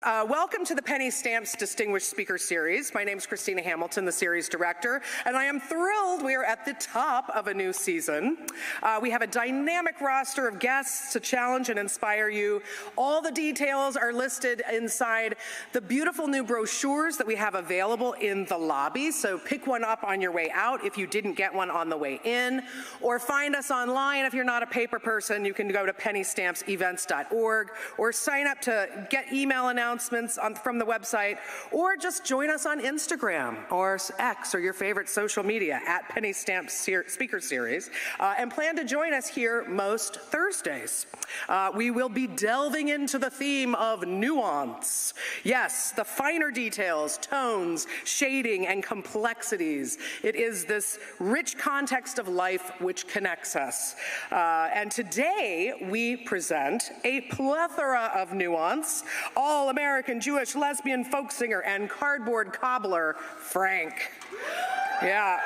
Welcome to the Penny Stamps Distinguished Speaker Series. My name is Christina Hamilton, the series director, and I am thrilled we are at the top of a new season. We have a dynamic roster of guests to challenge and inspire you. All the details are listed inside the beautiful new brochures that we have available in the lobby, so pick one up on your way out if you didn't get one on the way in, or find us online. If you're not a paper person, you can go to pennystampsevents.org or sign up to get email announcements from the website, or just join us on Instagram or X or your favorite social media at Penny Stamp Speaker Series, and plan to join us here most Thursdays. We will be delving into the theme of nuance. Yes, the finer details, tones, shading, and complexities. It is this rich context of life which connects us. And today we present a plethora of nuance, all American Jewish lesbian folk singer and cardboard cobbler, Phranc. Yeah.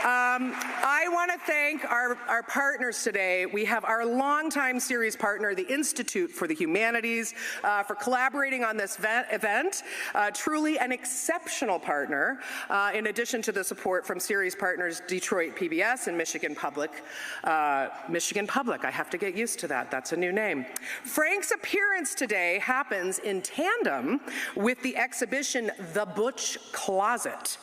I want to thank our partners today. We have our longtime series partner, the Institute for the Humanities, for collaborating on this event. Truly an exceptional partner, in addition to the support from series partners Detroit PBS and Michigan Public. I have to get used to that. That's a new name. Phranc's appearance today happens in tandem with the exhibition The Butch Closet.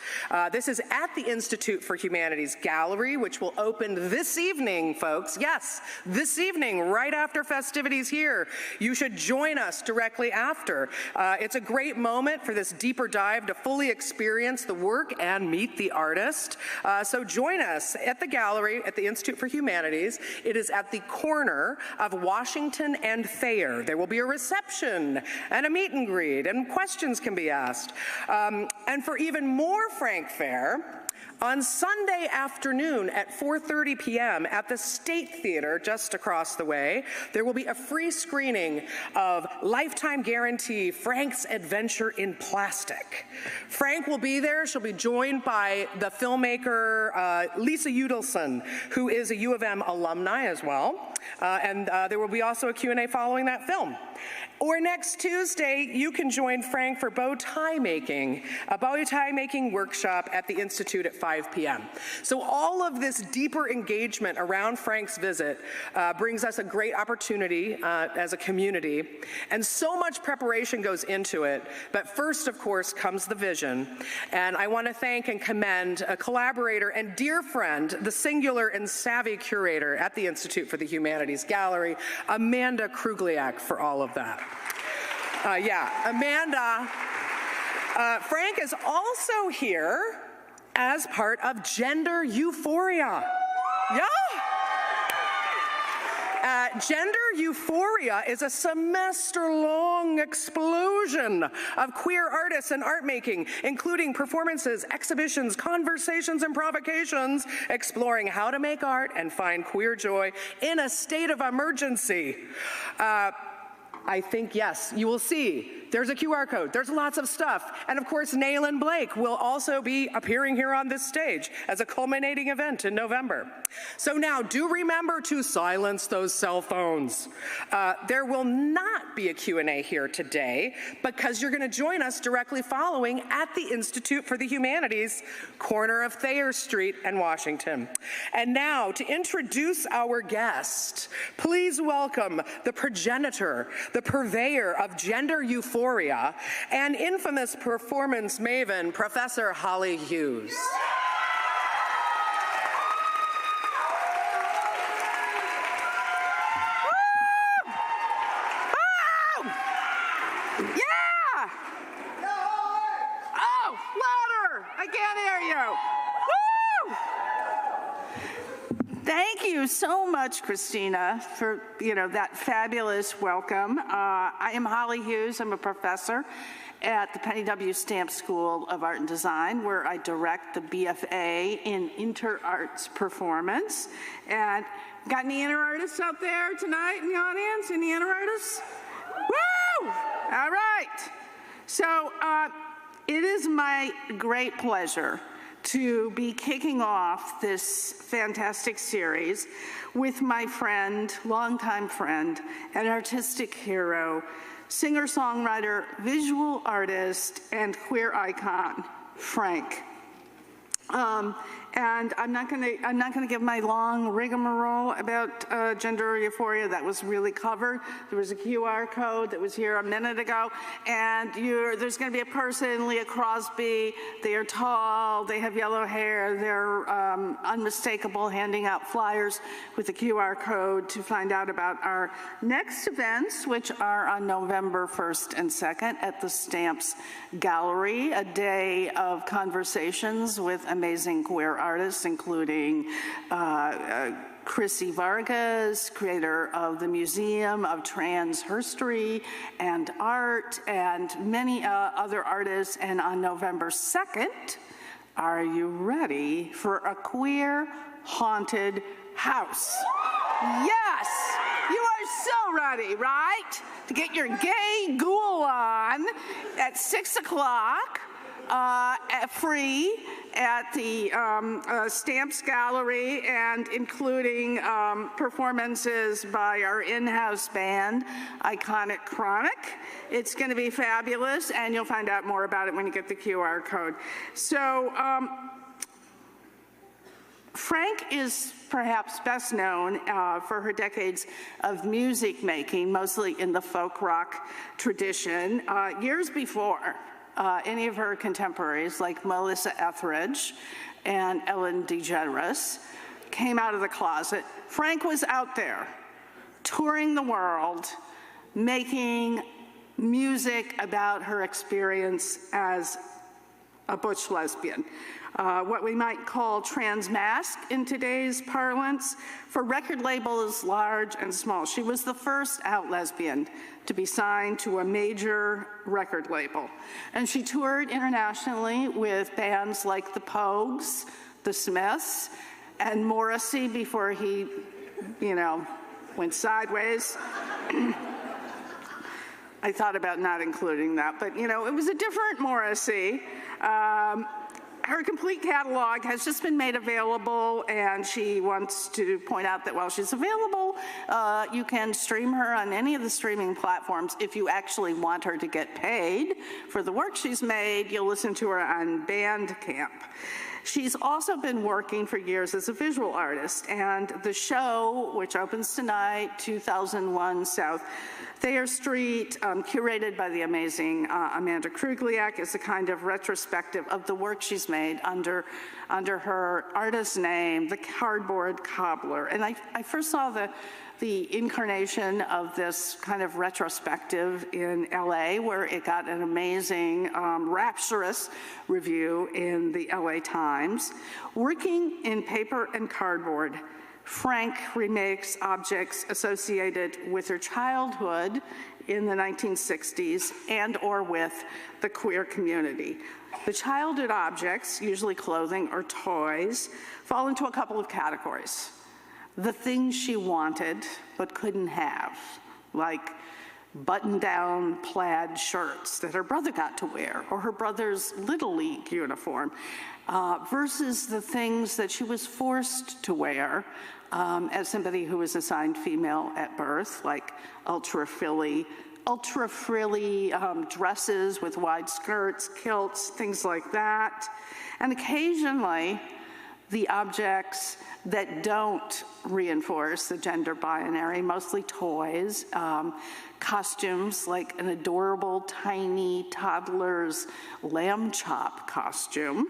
This is at the Institute for Humanities Gallery, which will open this evening, folks. Yes, this evening, right after festivities here. You should join us directly after. It's a great moment for this deeper dive to fully experience the work and meet the artist. So join us at the gallery at the Institute for Humanities. It is at the corner of Washington and Thayer. There will be a reception and a meet and greet, and questions can be asked. And for even more Phranc fare, on Sunday afternoon at 4:30 p.m. at the State Theater just across the way, there will be a free screening of Lifetime Guarantee, Phranc's Adventure in Plastic. Phranc will be there. She'll be joined by the filmmaker Lisa Udelson, who is a U of M alumni as well. And there will be also a Q&A following that film. Or next Tuesday, you can join Phranc for bow tie making, a bow tie making workshop at the Institute at 5 p.m. So all of this deeper engagement around Phranc's visit brings us a great opportunity as a community, and so much preparation goes into it. But first, of course, comes the vision. And I want to thank and commend a collaborator and dear friend, the singular and savvy curator at the Institute for the Humanities Gallery, Amanda Krugliak, for all of that. Amanda. Phranc is also here as part of Gender Euphoria. Yeah. Gender Euphoria is a semester-long explosion of queer artists and art making, including performances, exhibitions, conversations, and provocations, exploring how to make art and find queer joy in a state of emergency. I think, yes, you will see. There's a QR code. There's lots of stuff. And of course, Nayland Blake will also be appearing here on this stage as a culminating event in November. So now, do remember to silence those cell phones. There will not be a Q&A here today because you're going to join us directly following at the Institute for the Humanities, corner of Thayer Street and Washington. And now, to introduce our guest, please welcome the progenitor, the purveyor of gender euphoria, and infamous performance maven, Professor Holly Hughes. Yeah! Oh, louder! I can't hear you. Woo! Thank you so much, Christina, for that fabulous welcome. I am Holly Hughes. I'm a professor at the Penny W. Stamp School of Art and Design, where I direct the BFA in Inter-Arts Performance. And got any inner artists out there tonight in the audience? Any inner artists? Woo! All right. So it is my great pleasure to be kicking off this fantastic series with my friend, longtime friend, and artistic hero, singer-songwriter, visual artist, and queer icon, Phranc. And I'm not gonna give my long rigmarole about gender euphoria. That was really covered. There was a QR code that was here a minute ago, and there's gonna be a person, Leah Crosby. They are tall, they have yellow hair, they're unmistakable, handing out flyers with the QR code to find out about our next events, which are on November 1st and 2nd at the Stamps Gallery, a day of conversations with amazing queer artists, including Chrissy Vargas, creator of the Museum of Trans History and Art, and many other artists. And on November 2nd, are you ready for a queer haunted house? Yes, you are so ready, right? To get your gay ghoul on at 6 o'clock. Free at the Stamps Gallery, and including performances by our in-house band, Iconic Chronic. It's going to be fabulous, and you'll find out more about it when you get the QR code. So Phranc is perhaps best known for her decades of music making, mostly in the folk rock tradition. Years before any of her contemporaries, like Melissa Etheridge and Ellen DeGeneres, came out of the closet, Phranc was out there touring the world, making music about her experience as a butch lesbian. What we might call transmasc in today's parlance, for record labels large and small. She was the first out lesbian to be signed to a major record label. And she toured internationally with bands like the Pogues, the Smiths, and Morrissey before he, went sideways. I thought about not including that, but it was a different Morrissey. Her complete catalog has just been made available, and she wants to point out that while she's available, you can stream her on any of the streaming platforms. If you actually want her to get paid for the work she's made, you'll listen to her on Bandcamp. She's also been working for years as a visual artist, and the show, which opens tonight, 2001 South Thayer Street, curated by the amazing Amanda Krugliak, is a kind of retrospective of the work she's made under her artist name, the Cardboard Cobbler. And I first saw the incarnation of this kind of retrospective in LA, where it got an amazing, rapturous review in the LA Times. Working in paper and cardboard, Phranc remakes objects associated with her childhood in the 1960s and or with the queer community. The childhood objects, usually clothing or toys, fall into a couple of categories. The things she wanted but couldn't have, like button-down plaid shirts that her brother got to wear, or her brother's Little League uniform, versus the things that she was forced to wear as somebody who was assigned female at birth, like ultra-frilly dresses with wide skirts, kilts, things like that. And occasionally, the objects that don't reinforce the gender binary, mostly toys, costumes like an adorable tiny toddler's lamb chop costume.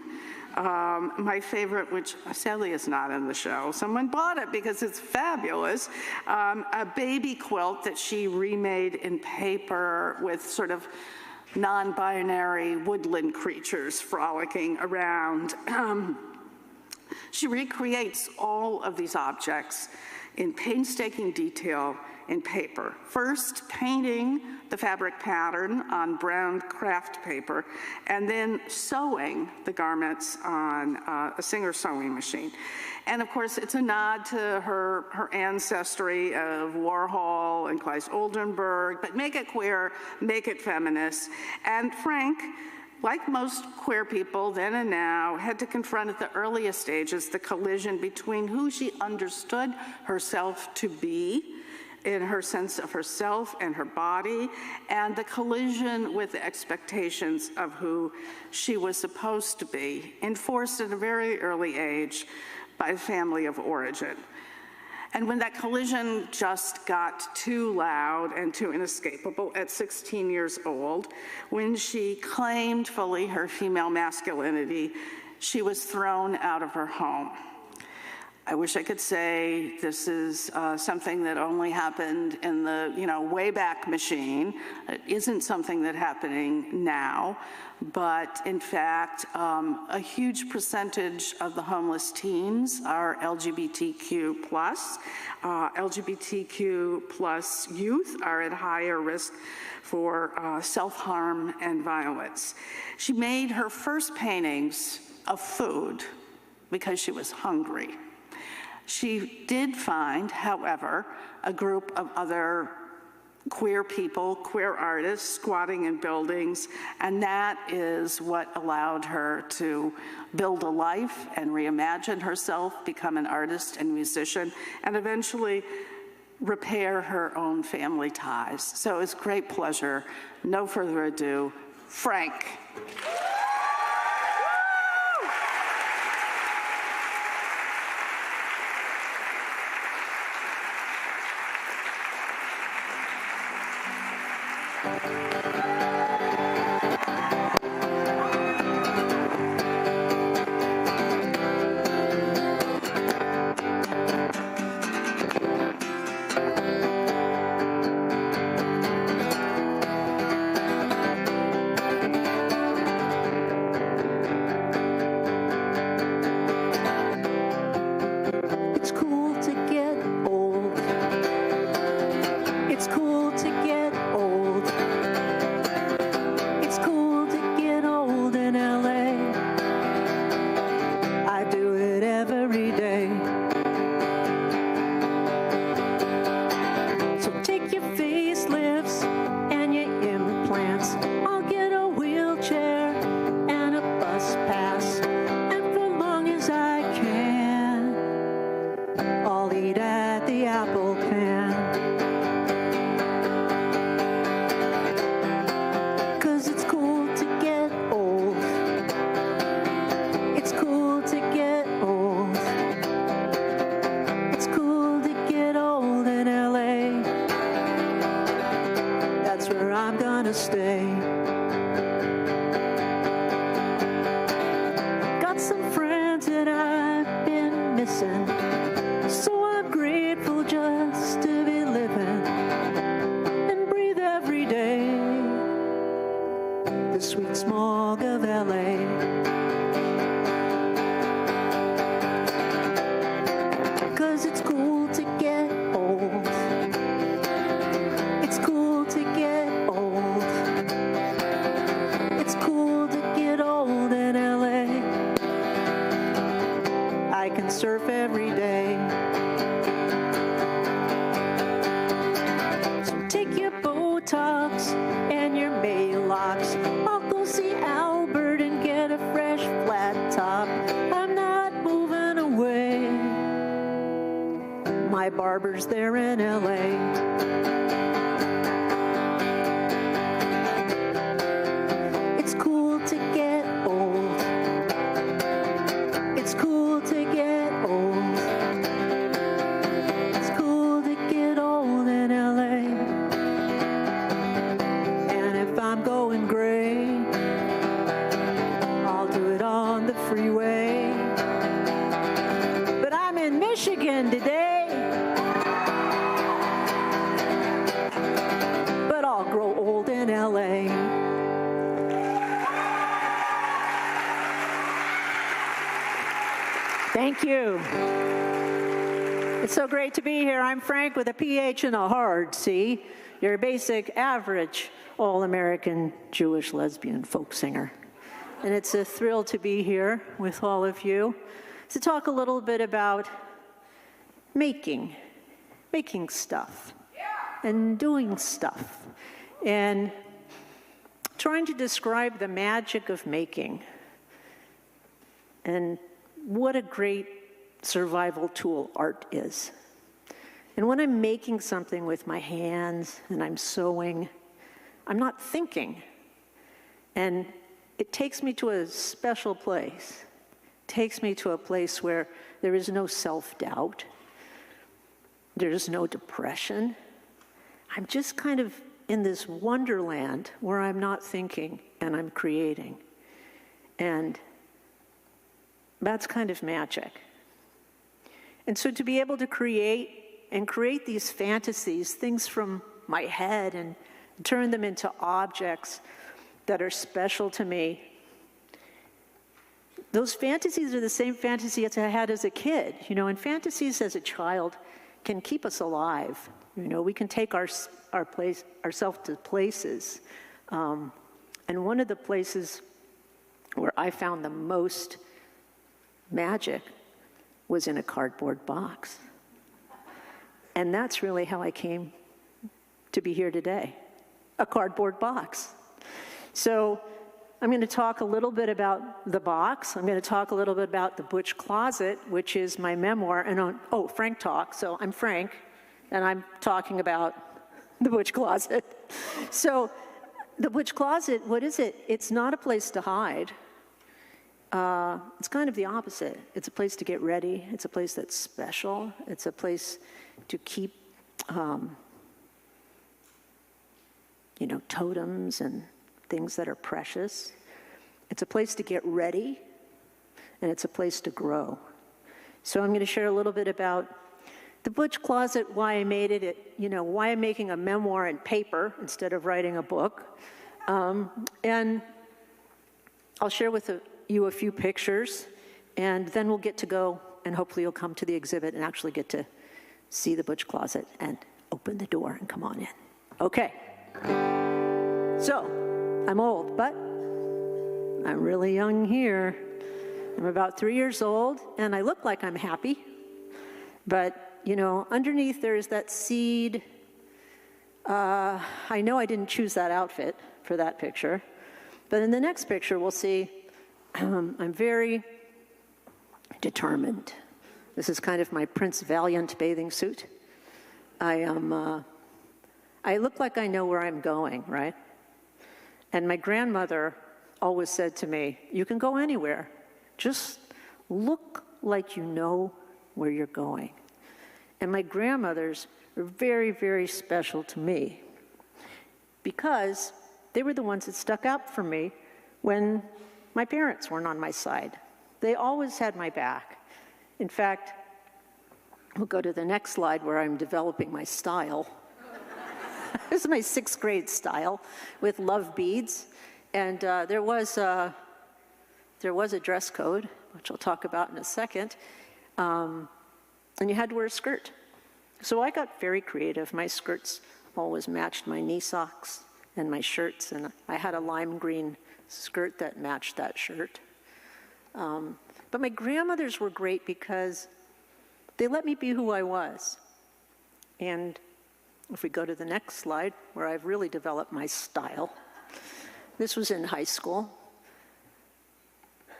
My favorite, which sadly is not in the show, someone bought it because it's fabulous, a baby quilt that she remade in paper with sort of non-binary woodland creatures frolicking around. She recreates all of these objects in painstaking detail in paper. First, painting the fabric pattern on brown craft paper, and then sewing the garments on a Singer sewing machine. And of course, it's a nod to her ancestry of Warhol and Claes Oldenburg, but make it queer, make it feminist. And Phranc like most queer people then and now, had to confront at the earliest stages the collision between who she understood herself to be in her sense of herself and her body, and the collision with the expectations of who she was supposed to be, enforced at a very early age by family of origin. And when that collision just got too loud and too inescapable at 16 years old, when she claimed fully her female masculinity, she was thrown out of her home. I wish I could say this is something that only happened in the, Wayback Machine. It isn't something that's happening now, but in fact, a huge percentage of the homeless teens are LGBTQ+. LGBTQ+ youth are at higher risk for self-harm and violence. She made her first paintings of food because she was hungry. She did find, however, a group of other queer people, queer artists, squatting in buildings, and that is what allowed her to build a life and reimagine herself, become an artist and musician, and eventually repair her own family ties. So it's a great pleasure. No further ado, Phranc. Barbers there in LA. It's cool to get old. It's cool to get old. It's cool to get old in LA. And if I'm going gray, I'll do it on the freeway. But I'm in Michigan today. LA. Thank you. It's so great to be here. I'm Phranc with a PH and a hard C, your basic average all-American Jewish lesbian folk singer. And it's a thrill to be here with all of you to talk a little bit about making stuff and doing stuff. And trying to describe the magic of making. And what a great survival tool art is. And when I'm making something with my hands and I'm sewing, I'm not thinking. And it takes me to a special place. It takes me to a place where there is no self-doubt. There's no depression. I'm just kind of in this wonderland where I'm not thinking and I'm creating. And that's kind of magic. And so to be able to create these fantasies, things from my head, and turn them into objects that are special to me, those fantasies are the same fantasies I had as a kid. You know, and fantasies as a child can keep us alive. You know, we can take ourselves to places. And one of the places where I found the most magic was in a cardboard box. And that's really how I came to be here today, a cardboard box. So I'm going to talk a little bit about the box. I'm going to talk a little bit about the Butch Closet, which is my memoir. And Phranc talk. So I'm Phranc, and I'm talking about the Butch Closet. So the Butch Closet, what is it? It's not a place to hide. It's kind of the opposite. It's a place to get ready. It's a place that's special. It's a place to keep, totems and things that are precious. It's a place to get ready, and it's a place to grow. So I'm going to share a little bit about the Butch Closet, why I made it, why I'm making a memoir in paper instead of writing a book. And I'll share with you a few pictures, and then we'll get to go, and hopefully you'll come to the exhibit and actually get to see the Butch Closet and open the door and come on in. Okay. So, I'm old, but I'm really young here. I'm about 3 years old, and I look like I'm happy. But, underneath there's that seed. I know I didn't choose that outfit for that picture. But in the next picture, we'll see I'm very determined. This is kind of my Prince Valiant bathing suit. I look like I know where I'm going, right? And my grandmother always said to me, you can go anywhere. Just look like you know where you're going. And my grandmothers were very, very special to me because they were the ones that stuck out for me when my parents weren't on my side. They always had my back. In fact, we'll go to the next slide where I'm developing my style. This is my 6th grade style with love beads. And there was a dress code, which I'll talk about in a second. And you had to wear a skirt. So I got very creative. My skirts always matched my knee socks and my shirts. And I had a lime green skirt that matched that shirt. But my grandmothers were great because they let me be who I was. And if we go to the next slide, where I've really developed my style. This was in high school.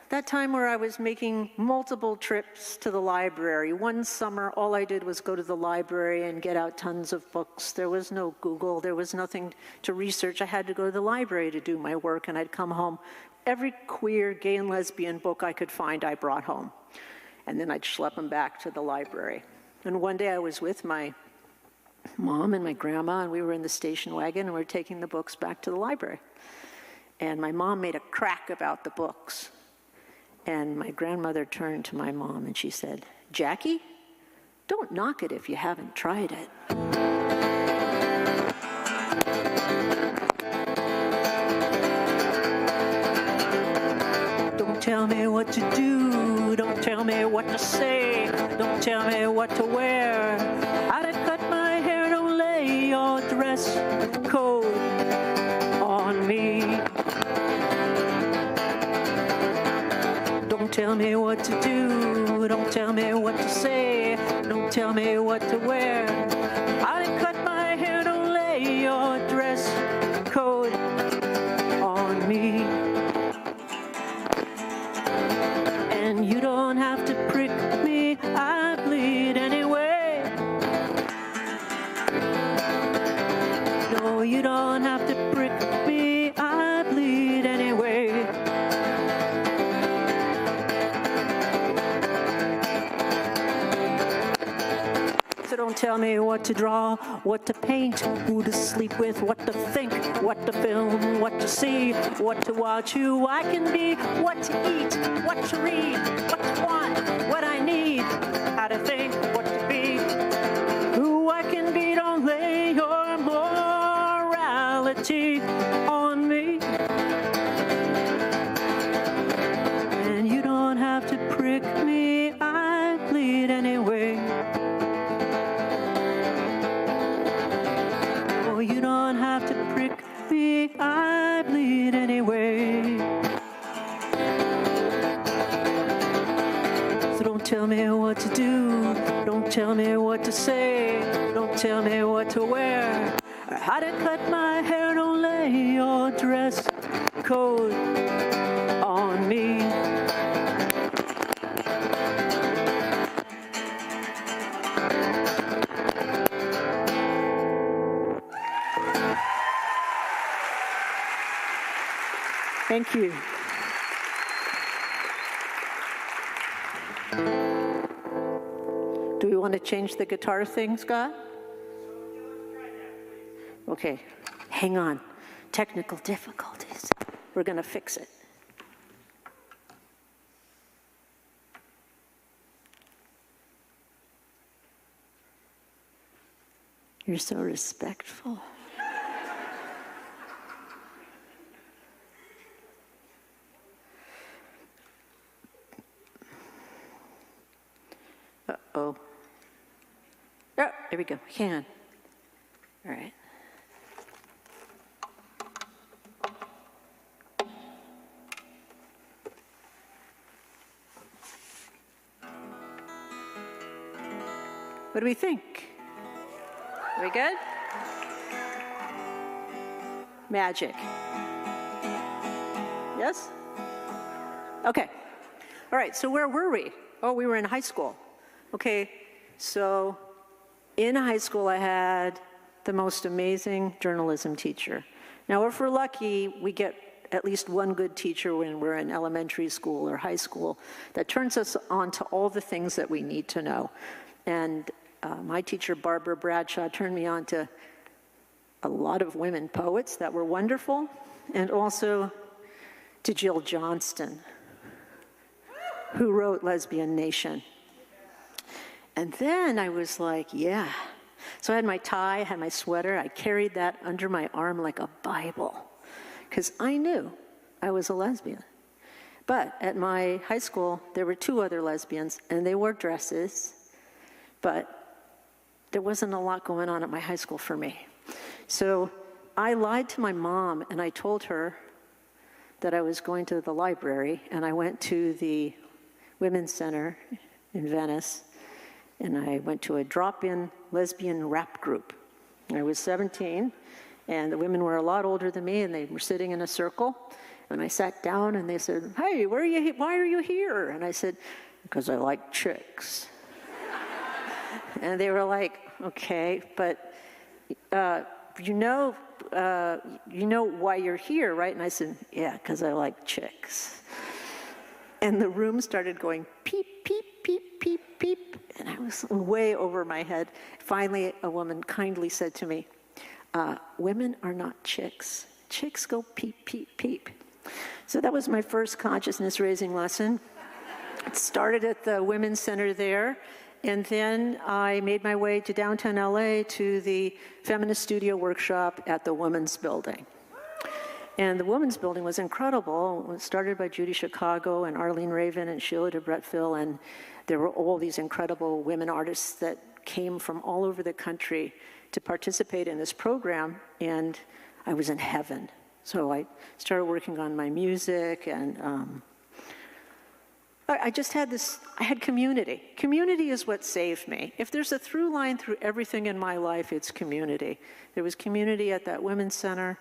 That time where I was making multiple trips to the library. One summer, all I did was go to the library and get out tons of books. There was no Google. There was nothing to research. I had to go to the library to do my work, and I'd come home. Every queer, gay, and lesbian book I could find, I brought home. And then I'd schlep them back to the library. And one day I was with my mom and my grandma, and we were in the station wagon, and we were taking the books back to the library. And my mom made a crack about the books. And my grandmother turned to my mom and she said, Jackie, don't knock it if you haven't tried it. Don't tell me what to do, don't tell me what to say, don't tell me what to wear. How to cut my hair, don't lay your dress code on me. Don't tell me what to do, don't tell me what to say, don't tell me what to wear. How to cut my hair, don't lay your dress code tell me what to draw, what to paint, who to sleep with, what to think, what to film, what to see, what to watch, who I can be, what to eat, what to read, what to want, what I need, how to think, what to be, who I can be. Don't lay your morality on me. And you don't have to prick me, I bleed anyway. Oh, you don't have to prick me, I bleed anyway. So don't tell me what to do, don't tell me what to say, don't tell me what to wear, or how to cut my hair. Don't lay your dress code on me. Thank you. Do we want to change the guitar thing, Scott? Okay, hang on. Technical difficulties. We're going to fix it. You're so respectful. Uh-oh. Oh, there we go. Hang on. All right. What do we think? Are we good? Magic. Yes? Okay. All right, so where were we? Oh, we were in high school. Okay, so in high school I had the most amazing journalism teacher. Now, if we're lucky, we get at least one good teacher when we're in elementary school or high school that turns us on to all the things that we need to know. And my teacher, Barbara Bradshaw, turned me on to a lot of women poets that were wonderful, and also to Jill Johnston, who wrote Lesbian Nation. And then I was like, yeah. So I had my tie, I had my sweater, I carried that under my arm like a Bible, because I knew I was a lesbian. But at my high school, there were two other lesbians, and they wore dresses, but there wasn't a lot going on at my high school for me. So I lied to my mom, and I told her that I was going to the library, and I went to the Women's Center in Venice, and I went to a drop-in lesbian rap group. I was 17, and the women were a lot older than me, and they were sitting in a circle. And I sat down, and they said, "Hey, why are you here?" And I said, "Because I like chicks." And they were like, "Okay, but you know why you're here, right?" And I said, "Yeah, because I like chicks." And the room started going peep, peep, peep, peep, peep. And I was way over my head. Finally, a woman kindly said to me, "Women are not chicks. Chicks go peep, peep, peep." So that was my first consciousness-raising lesson. It started at the Women's Center there. And then I made my way to downtown LA to the Feminist Studio Workshop at the Women's Building. And the Women's Building was incredible. It was started by Judy Chicago and Arlene Raven and Sheila de Bretteville, and there were all these incredible women artists that came from all over the country to participate in this program, and I was in heaven. So I started working on my music, and I just had this, I had community. Community is what saved me. If there's a through line through everything in my life, it's community. There was community at that Women's Center.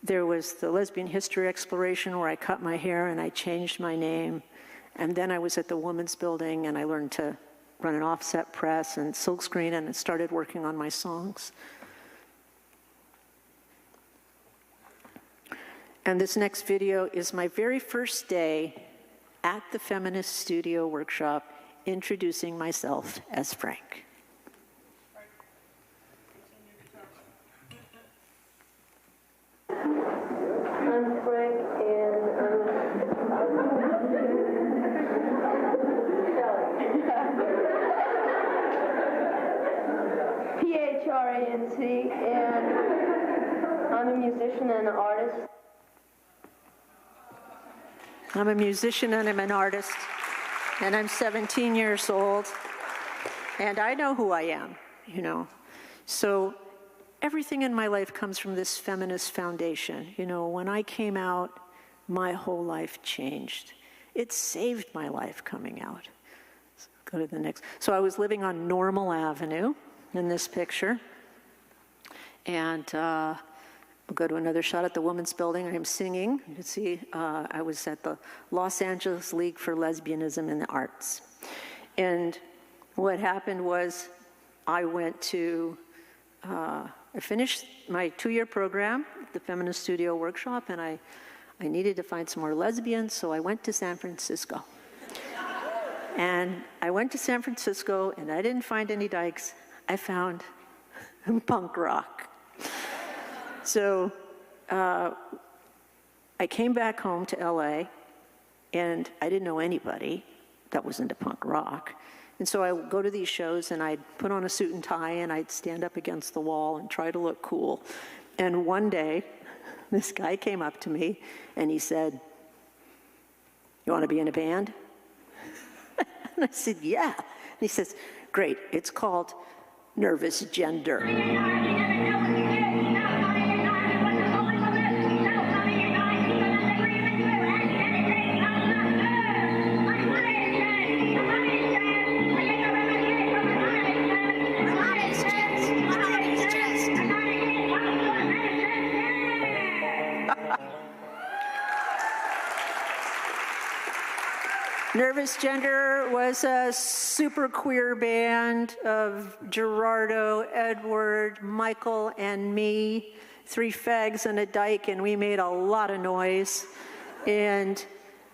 There was the Lesbian History Exploration where I cut my hair and I changed my name. And then I was at the Women's Building and I learned to run an offset press and silkscreen and started working on my songs. And this next video is my very first day at the Feminist Studio Workshop, introducing myself as Phranc. Yancy, and I'm a musician and an artist. I'm a musician and I'm an artist, and I'm 17 years old, and I know who I am, you know. So everything in my life comes from this feminist foundation. You know, when I came out, my whole life changed. It saved my life coming out. Let's go to the next. So I was living on Normal Avenue in this picture, and we'll go to another shot at the Women's Building. I'm singing. You can see I was at the Los Angeles League for Lesbianism in the Arts. And what happened was I went to, I finished my 2-year program, the Feminist Studio Workshop, and I needed to find some more lesbians, so I went to San Francisco. And I went to San Francisco, and I didn't find any dykes. I found punk rock. So I came back home to LA, and I didn't know anybody that was into punk rock. And so I would go to these shows, and I'd put on a suit and tie, and I'd stand up against the wall and try to look cool. And one day, this guy came up to me, and he said, "You want to be in a band?" And I said, "Yeah." And he says, "Great, it's called Nervous Gender." Nervous Gender was a super queer band of Gerardo, Edward, Michael, and me, 3 fags and a dyke, and we made a lot of noise. And,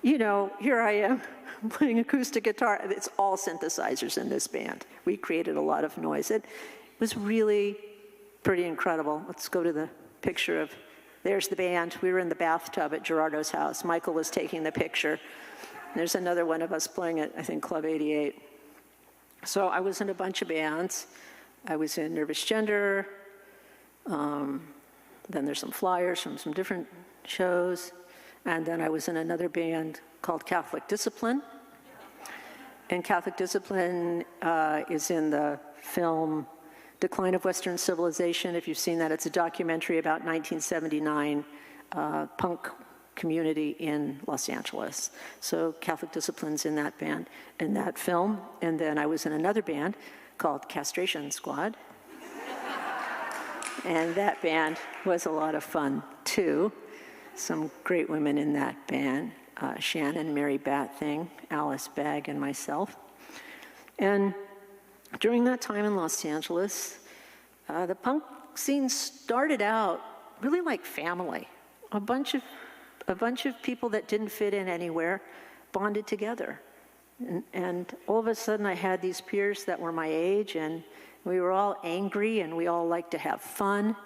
you know, here I am playing acoustic guitar. It's all synthesizers in this band. We created a lot of noise. It was really pretty incredible. Let's go to the picture of, there's the band. We were in the bathtub at Gerardo's house. Michael was taking the picture. There's another one of us playing at, I think, Club 88. So I was in a bunch of bands. I was in Nervous Gender. Then there's some flyers from some different shows. And then I was in another band called Catholic Discipline. And Catholic Discipline is in the film Decline of Western Civilization. If you've seen that, it's a documentary about 1979 punk community in Los Angeles. So Catholic Discipline's in that band, in that film. And then I was in another band called Castration Squad. And that band was a lot of fun, too. Some great women in that band, Shannon, Mary Batthing, Alice Bagg, and myself. And during that time in Los Angeles, the punk scene started out really like family. A bunch of people that didn't fit in anywhere bonded together. And all of a sudden I had these peers that were my age, and we were all angry, and we all liked to have fun.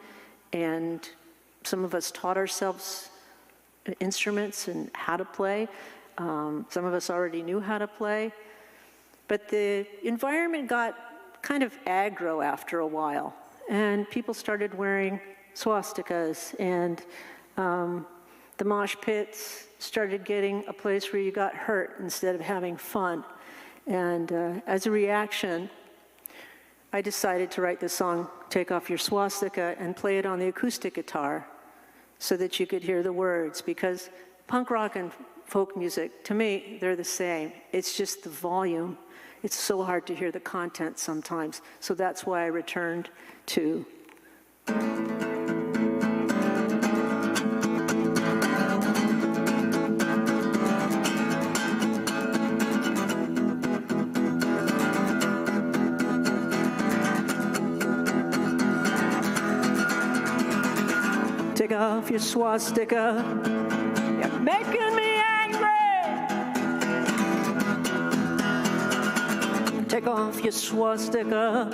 And some of us taught ourselves instruments and how to play. Some of us already knew how to play. But the environment got kind of aggro after a while. And people started wearing swastikas, and the mosh pits started getting a place where you got hurt instead of having fun. And as a reaction, I decided to write the song, Take Off Your Swastika, and play it on the acoustic guitar so that you could hear the words. Because punk rock and folk music, to me, they're the same. It's just the volume. It's so hard to hear the content sometimes. So that's why I returned to Take off your swastika, you're making me angry. Take off your swastika,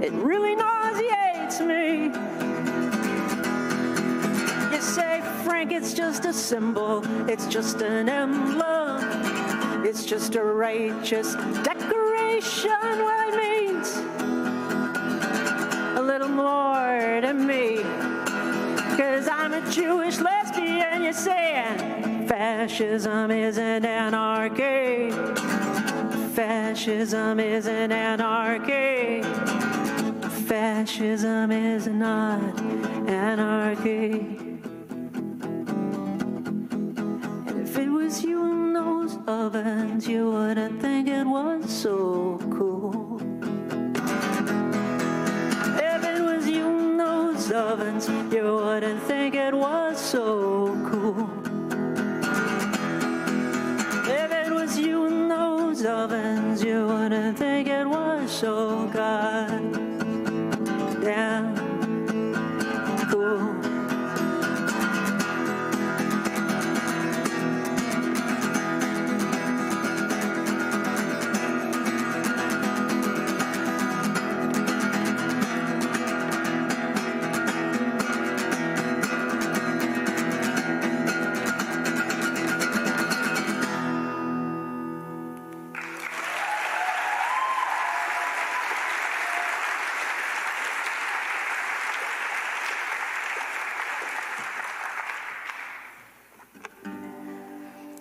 it really nauseates me. You say, Frank, it's just a symbol, it's just an emblem, it's just a righteous decoration. Well, it means a little some more to me. 'Cause I'm a Jewish lesbian, you're saying fascism isn't anarchy. Fascism isn't anarchy. Fascism is not anarchy. And if it was you in those ovens, you wouldn't think it was so cool. If it was you in those ovens, you wouldn't think it was so cool. If it was you in those ovens, you wouldn't think it was so goddamn cool.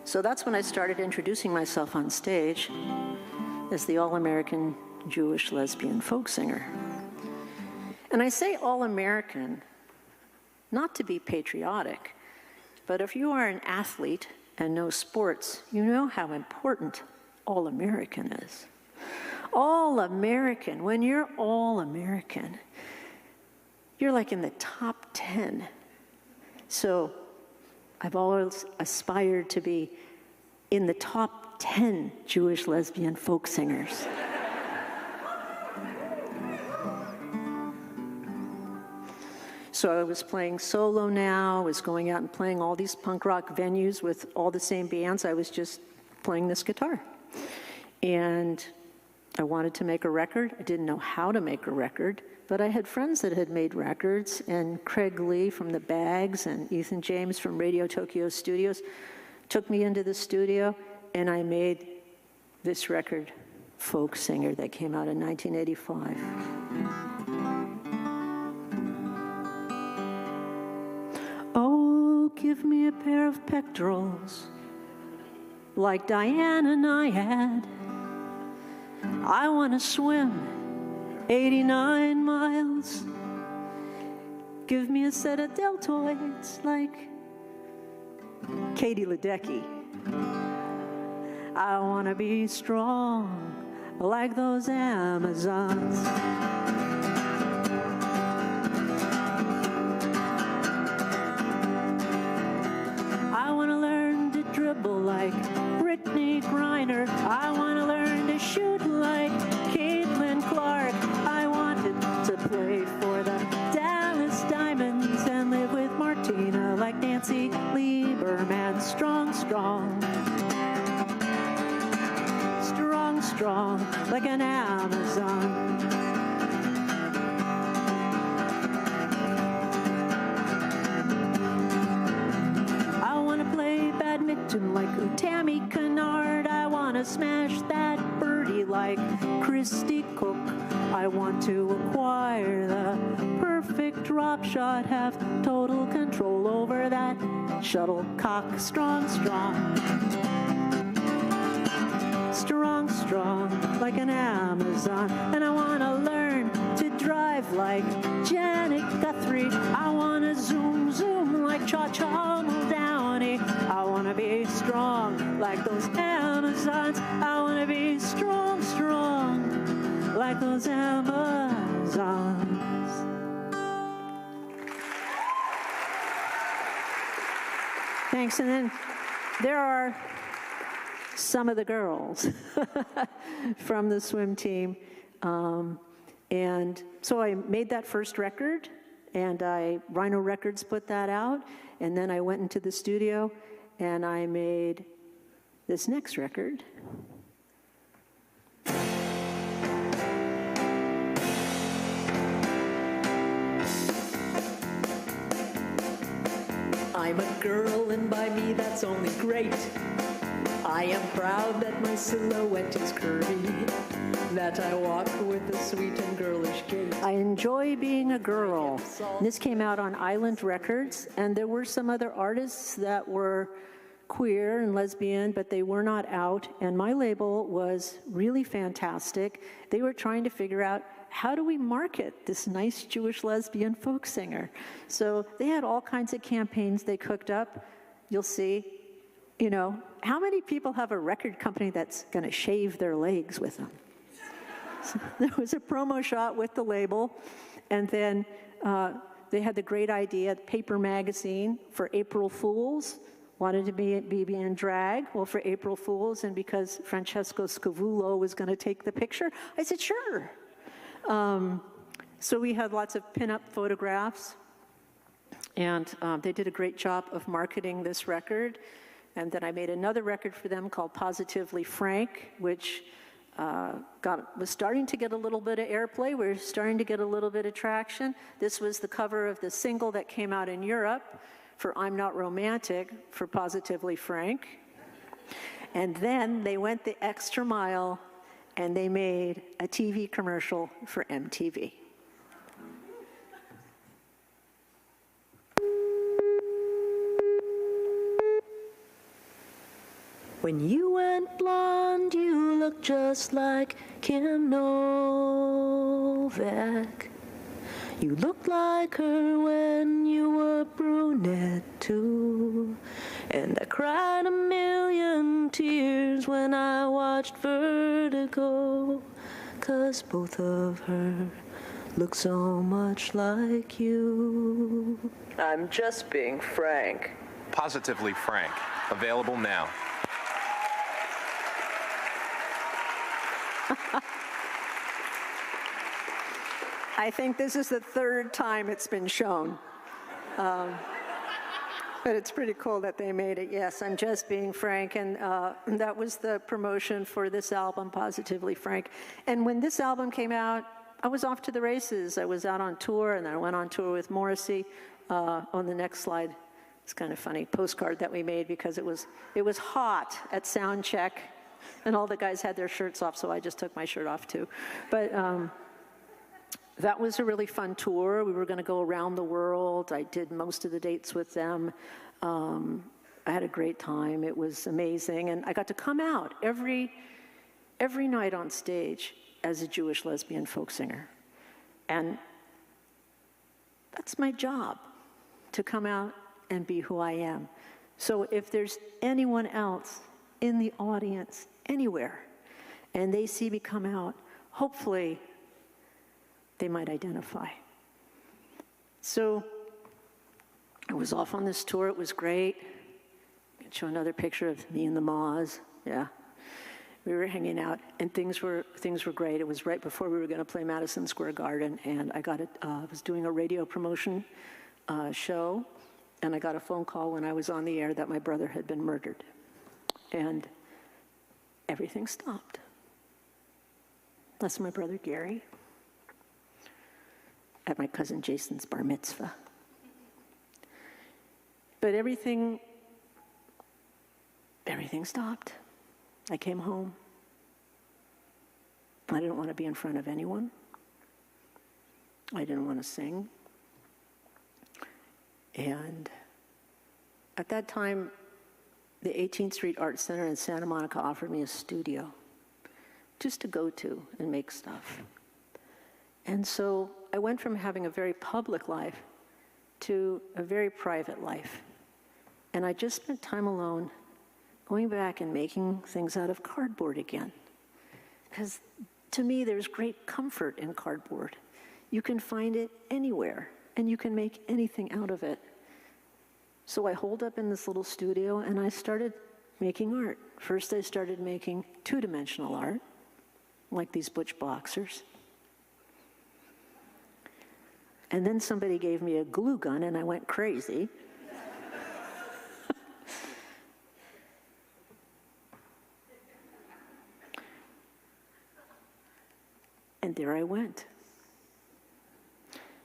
So that's when I started introducing myself on stage as the All-American Jewish lesbian folk singer. And I say All-American not to be patriotic, but if you are an athlete and know sports, you know how important All-American is. All-American, when you're All-American, you're like in the top 10. So I've always aspired to be in the top 10 Jewish lesbian folk singers. So I was playing solo now, I was going out and playing all these punk rock venues with all the same bands. I was just playing this guitar. And I wanted to make a record. I didn't know how to make a record, but I had friends that had made records, and Craig Lee from The Bags and Ethan James from Radio Tokyo Studios took me into the studio, and I made this record, Folk Singer, that came out in 1985. Oh, give me a pair of pectorals like Diane and I had. I want to swim 89 miles. Give me a set of deltoids like Katie Ledecky. I want to be strong like those Amazons. I want to learn to dribble like Brittany Griner. I want to learn to shoot like Caitlin Clark. I wanted to play for the Dallas Diamonds and live with Martina like Nancy Lieberman. Strong, strong. Strong, strong like an Amazon. I want to play badminton like Tammy Kennard. I want to smash that birdie like Christy Cook. I want to acquire the perfect drop shot, have total control over that shuttlecock. Strong, strong. Strong, strong like an Amazon. And I want to learn to drive like Janet Guthrie. I want to zoom, zoom like Cha-Cha Downey. I want to be strong like those Amazons. I want to be strong, strong like those Amazons. Thanks. And then there are some of the girls from the swim team. And so I made that first record, and Rhino Records put that out, and then I went into the studio and I made this next record. I'm a girl, and by me that's only great. I am proud that my silhouette is curvy, that I walk with a sweet and girlish gait. I enjoy being a girl. This came out on Island Records, and there were some other artists that were queer and lesbian, but they were not out, and my label was really fantastic. They were trying to figure out, how do we market this nice Jewish lesbian folk singer? So they had all kinds of campaigns they cooked up. You'll see, you know, how many people have a record company that's going to shave their legs with them? So there was a promo shot with the label, and then they had the great idea, Paper Magazine, for April Fools, wanted to be in drag. Well, for April Fools, and because Francesco Scavullo was going to take the picture, I said, sure. So we had lots of pinup photographs, and they did a great job of marketing this record. And then I made another record for them called Positively Phranc, which was starting to get a little bit of airplay. We were starting to get a little bit of traction. This was the cover of the single that came out in Europe for I'm Not Romantic for Positively Phranc. And then they went the extra mile and they made a TV commercial for MTV. When you went blonde, you looked just like Kim Novak. You looked like her when you were brunette too. And I cried a million tears when I watched Vertigo, 'cause both of her look so much like you. I'm just being frank. Positively Phranc, available now. I think this is the third time it's been shown. But it's pretty cool that they made it. Yes, I'm just being frank. And that was the promotion for this album, Positively Phranc. And when this album came out, I was off to the races. I was out on tour, and then I went on tour with Morrissey. On the next slide, it's kind of funny, postcard that we made because it was hot at sound check, and all the guys had their shirts off, so I just took my shirt off too. But that was a really fun tour. We were going to go around the world. I did most of the dates with them. I had a great time. It was amazing. And I got to come out every night on stage as a Jewish lesbian folk singer. And that's my job, to come out and be who I am. So if there's anyone else in the audience anywhere and they see me come out, hopefully they might identify. So I was off on this tour. It was great. I can show another picture of me and the Moz. Yeah. We were hanging out, and things were great. It was right before we were going to play Madison Square Garden, and I was doing a radio promotion show, and I got a phone call when I was on the air that my brother had been murdered. And everything stopped. That's my brother Gary at my cousin Jason's bar mitzvah. But everything stopped. I came home. I didn't want to be in front of anyone. I didn't want to sing. And at that time, the 18th Street Art Center in Santa Monica offered me a studio just to go to and make stuff. And so I went from having a very public life to a very private life. And I just spent time alone, going back and making things out of cardboard again. Because to me, there's great comfort in cardboard. You can find it anywhere, and you can make anything out of it. So I holed up in this little studio, and I started making art. First, I started making two-dimensional art, like these Butch boxers. And then somebody gave me a glue gun, and I went crazy. And there I went.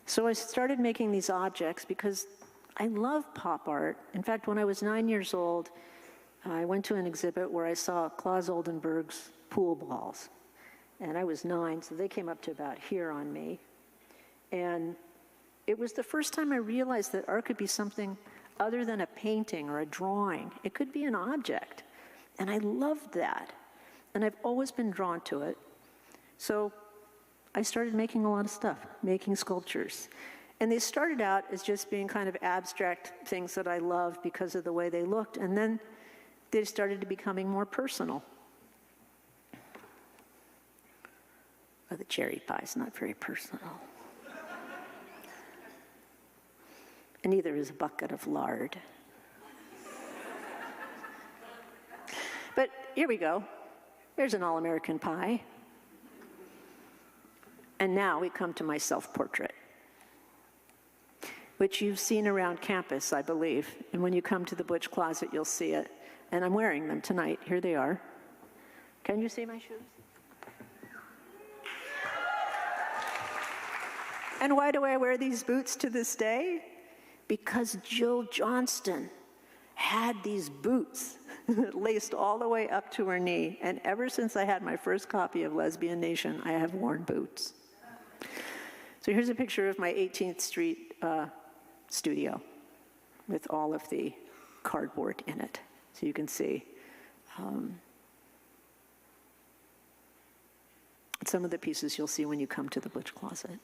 So I started making these objects because I love pop art. In fact, when I was 9 years old, I went to an exhibit where I saw Claes Oldenburg's pool balls. And I was 9, so they came up to about here on me. And it was the first time I realized that art could be something other than a painting or a drawing. It could be an object. And I loved that. And I've always been drawn to it. So I started making a lot of stuff, making sculptures. And they started out as just being kind of abstract things that I loved because of the way they looked. And then they started to becoming more personal. Well, the cherry pie is not very personal. And neither is a bucket of lard. But here we go. There's an all-American pie. And now we come to my self-portrait, which you've seen around campus, I believe. And when you come to the Butch Closet, you'll see it. And I'm wearing them tonight. Here they are. Can you see my shoes? And why do I wear these boots to this day? Because Jill Johnston had these boots laced all the way up to her knee. And ever since I had my first copy of Lesbian Nation, I have worn boots. So here's a picture of my 18th Street studio with all of the cardboard in it. So you can see some of the pieces you'll see when you come to the Butch Closet.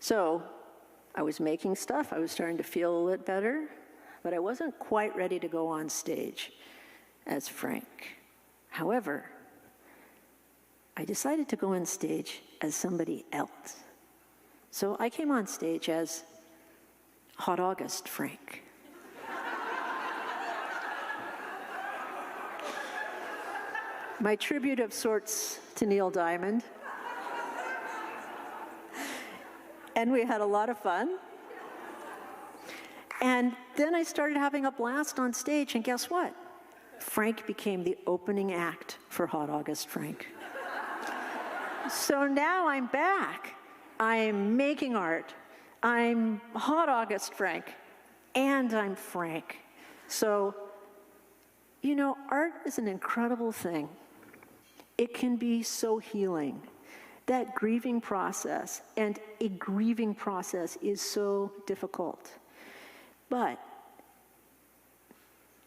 So I was making stuff. I was starting to feel a little better, but I wasn't quite ready to go on stage as Phranc. However, I decided to go on stage as somebody else. So I came on stage as Hot August Phranc. My tribute of sorts to Neil Diamond. And we had a lot of fun. And then I started having a blast on stage, and guess what? Phranc became the opening act for Hot August Phranc. So now I'm back. I'm making art. I'm Hot August Phranc, and I'm Phranc. So, you know, art is an incredible thing. It can be so healing. That grieving process, and a grieving process is so difficult. But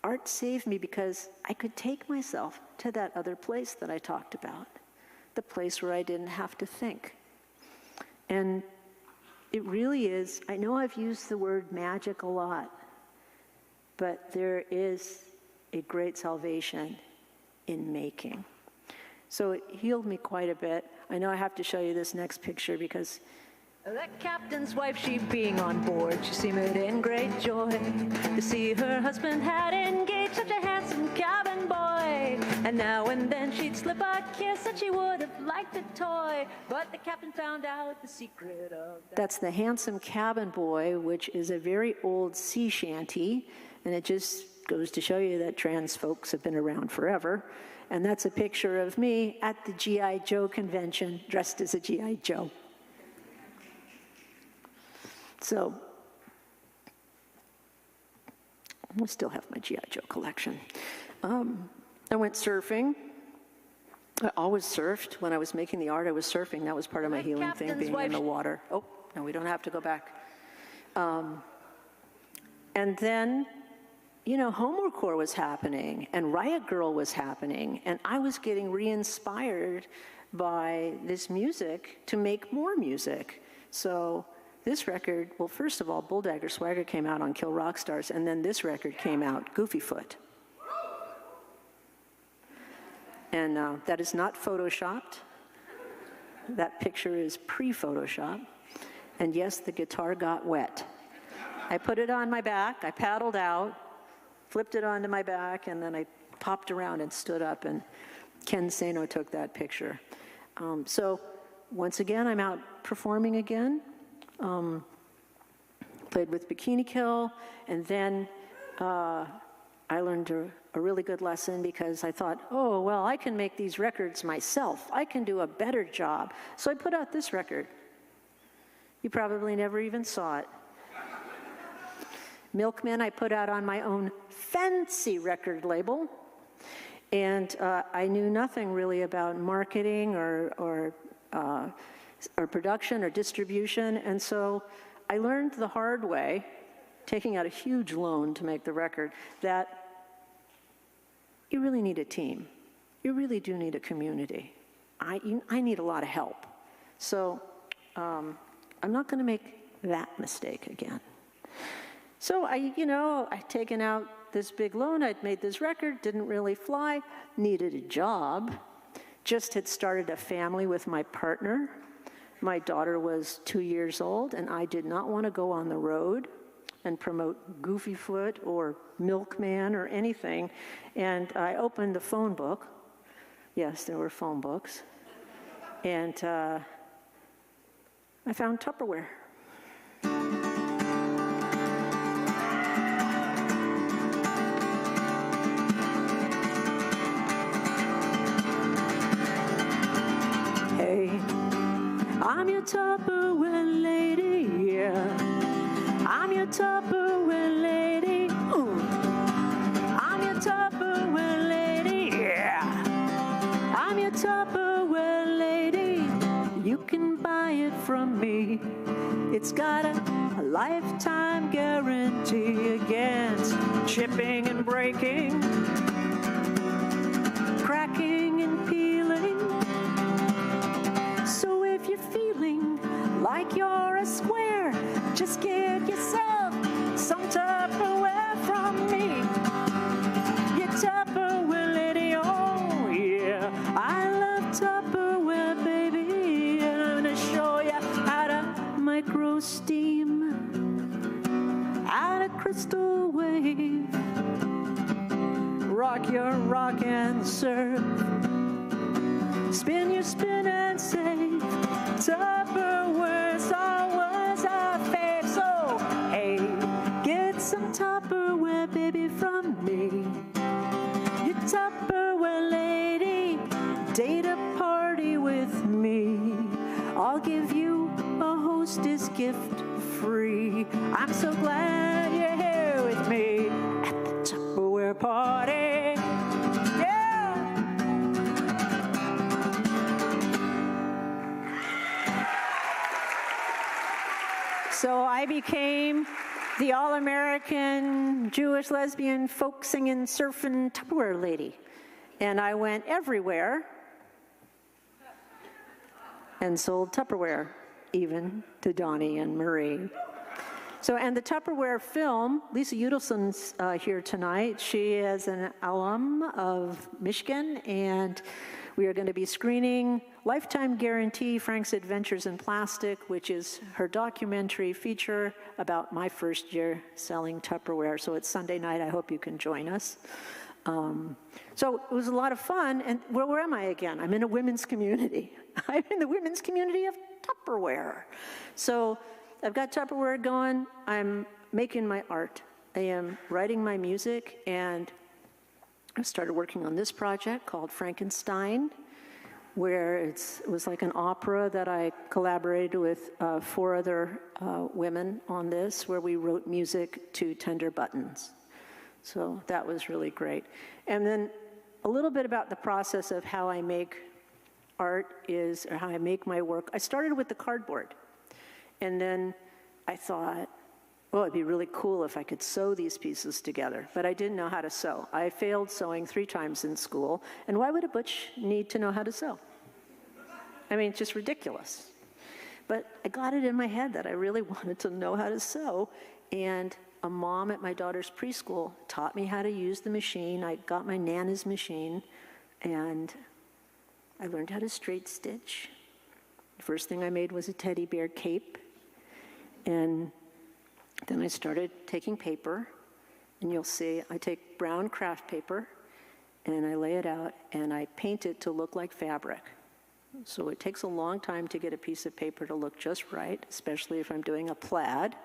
art saved me because I could take myself to that other place that I talked about, the place where I didn't have to think. And it really is, I know I've used the word magic a lot, but there is a great salvation in making. So it healed me quite a bit. I know I have to show you this next picture because that captain's wife, she being on board, she seemed in great joy to see her husband had engaged such a handsome cabin boy. And now and then she'd slip a kiss and she would have liked a toy, but the captain found out the secret of that. That's the handsome cabin boy, which is a very old sea shanty, and it just goes to show you that trans folks have been around forever. And that's a picture of me at the G.I. Joe convention, dressed as a G.I. Joe. So, I still have my G.I. Joe collection. I went surfing. I always surfed. When I was making the art, I was surfing. That was part of my healing thing, being in the water. Oh, no, we don't have to go back. And then, you know, Homework was happening, and Riot Girl was happening, and I was getting re-inspired by this music to make more music. So this record, well, first of all, Bulldagger Swagger came out on Kill Rock Stars, and then this record came out, Goofy Foot. And that is not photoshopped. That picture is pre-Photoshop. And yes, the guitar got wet. I put it on my back, I paddled out, flipped it onto my back, and then I popped around and stood up, and Ken Sano took that picture. So once again, I'm out performing again. Played with Bikini Kill, and then I learned a really good lesson because I thought, oh, well, I can make these records myself. I can do a better job. So I put out this record. You probably never even saw it. Milkman I put out on my own fancy record label. And I knew nothing really about marketing or production or distribution. And so I learned the hard way, taking out a huge loan to make the record, that you really need a team. You really do need a community. I need a lot of help. So I'm not going to make that mistake again. So I'd taken out this big loan, I'd made this record, didn't really fly, needed a job, just had started a family with my partner. My daughter was 2 years old, and I did not want to go on the road and promote Goofyfoot or Milkman or anything. And I opened the phone book. Yes, there were phone books. And I found Tupperware. Hey, I'm your Tupperware lady, yeah. I'm your Tupperware lady, ooh. I'm your Tupperware lady, yeah. I'm your Tupperware lady. You can buy it from me. It's got a lifetime guarantee against chipping and breaking, cracking and peeling. So if you're feeling like you're a square, just get yourself some Tupperware from me. Your Tupperware lady, oh yeah. I love Tupperware, baby. And I'm gonna show you how to micro steam out a crystal wave. Rock your rock and surf. Spin your spin and save. Tupperware's always a fave. So, hey, get some Tupperware, baby, from me. Your Tupperware lady, date a party with me. I'll give you a hostess gift free. I'm so glad you're here with me at the Tupperware party. So I became the all-American Jewish lesbian folk singing, surfing Tupperware lady. And I went everywhere and sold Tupperware, even to Donnie and Marie. So, and the Tupperware film, Lisa Udelson's here tonight. She is an alum of Michigan, and we are going to be screening Lifetime Guarantee, Phranc's Adventures in Plastic, which is her documentary feature about my first year selling Tupperware. So it's Sunday night. I hope you can join us. So it was a lot of fun. And where am I again? I'm in a women's community. I'm in the women's community of Tupperware. So I've got Tupperware going. I'm making my art. I am writing my music, and I started working on this project called Frankenstein, where it was like an opera that I collaborated with 4 other women on this, where we wrote music to Tender Buttons. So that was really great. And then a little bit about the process of how I make art or how I make my work. I started with the cardboard, and then I thought, well, it'd be really cool if I could sew these pieces together, but I didn't know how to sew. I failed sewing 3 times in school, and why would a butch need to know how to sew? I mean, it's just ridiculous. But I got it in my head that I really wanted to know how to sew, and a mom at my daughter's preschool taught me how to use the machine. I got my Nana's machine, and I learned how to straight stitch. The first thing I made was a teddy bear cape, and then I started taking paper, and you'll see I take brown craft paper, and I lay it out, and I paint it to look like fabric. So it takes a long time to get a piece of paper to look just right, especially if I'm doing a plaid.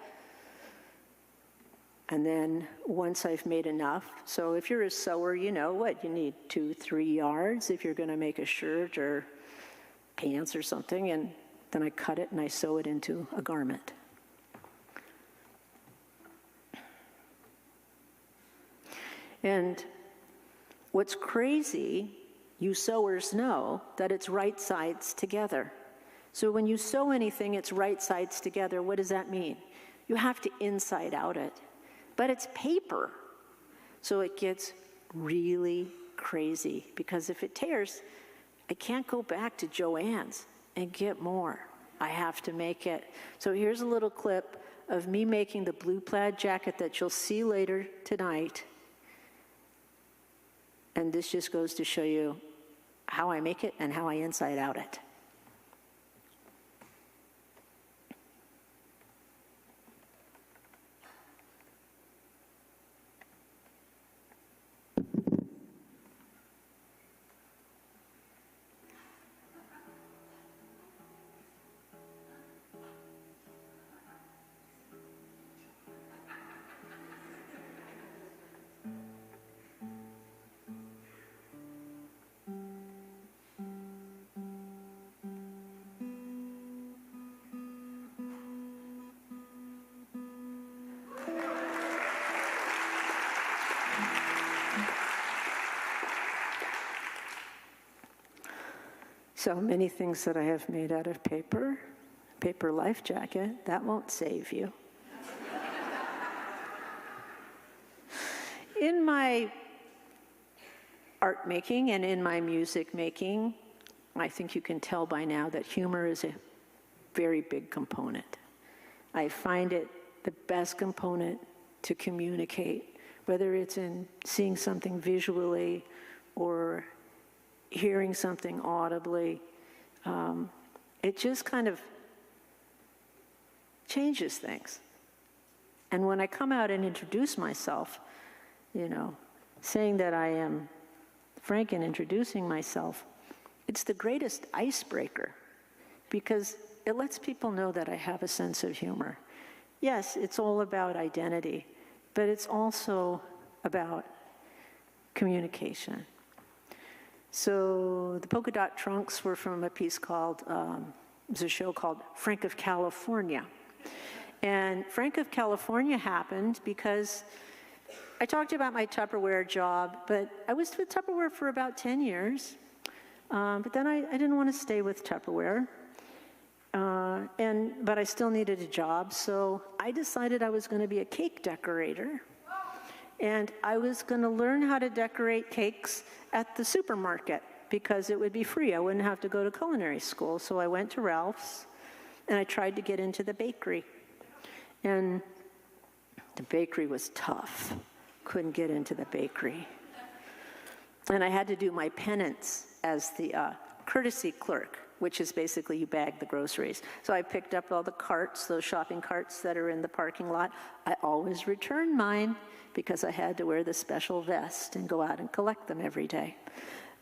And then once I've made enough, so if you're a sewer, you know what, you need 2-3 yards if you're gonna make a shirt or pants or something, and then I cut it and I sew it into a garment. And what's crazy, you sewers know that it's right sides together. So when you sew anything, it's right sides together. What does that mean? You have to inside out it. But it's paper. So it gets really crazy, because if it tears, I can't go back to Joann's and get more. I have to make it. So here's a little clip of me making the blue plaid jacket that you'll see later tonight. And this just goes to show you how I make it and how I inside out it. So many things that I have made out of paper. Paper life jacket, that won't save you. In my art making and in my music making, I think you can tell by now that humor is a very big component. I find it the best component to communicate, whether it's in seeing something visually or hearing something audibly. It just kind of changes things. And when I come out and introduce myself, saying that I am Phranc and introducing myself, it's the greatest icebreaker, because it lets people know that I have a sense of humor. Yes, it's all about identity, but it's also about communication. So the polka dot trunks were from a piece called, it was a show called Phranc of California. And Phranc of California happened because I talked about my Tupperware job, but I was with Tupperware for about 10 years. But then I didn't want to stay with Tupperware. But I still needed a job, so I decided I was going to be a cake decorator. And I was going to learn how to decorate cakes at the supermarket because it would be free. I wouldn't have to go to culinary school. So I went to Ralph's, and I tried to get into the bakery. And the bakery was tough. Couldn't get into the bakery. And I had to do my penance as the courtesy clerk, which is basically you bag the groceries. So I picked up all the carts, those shopping carts that are in the parking lot. I always returned mine because I had to wear the special vest and go out and collect them every day.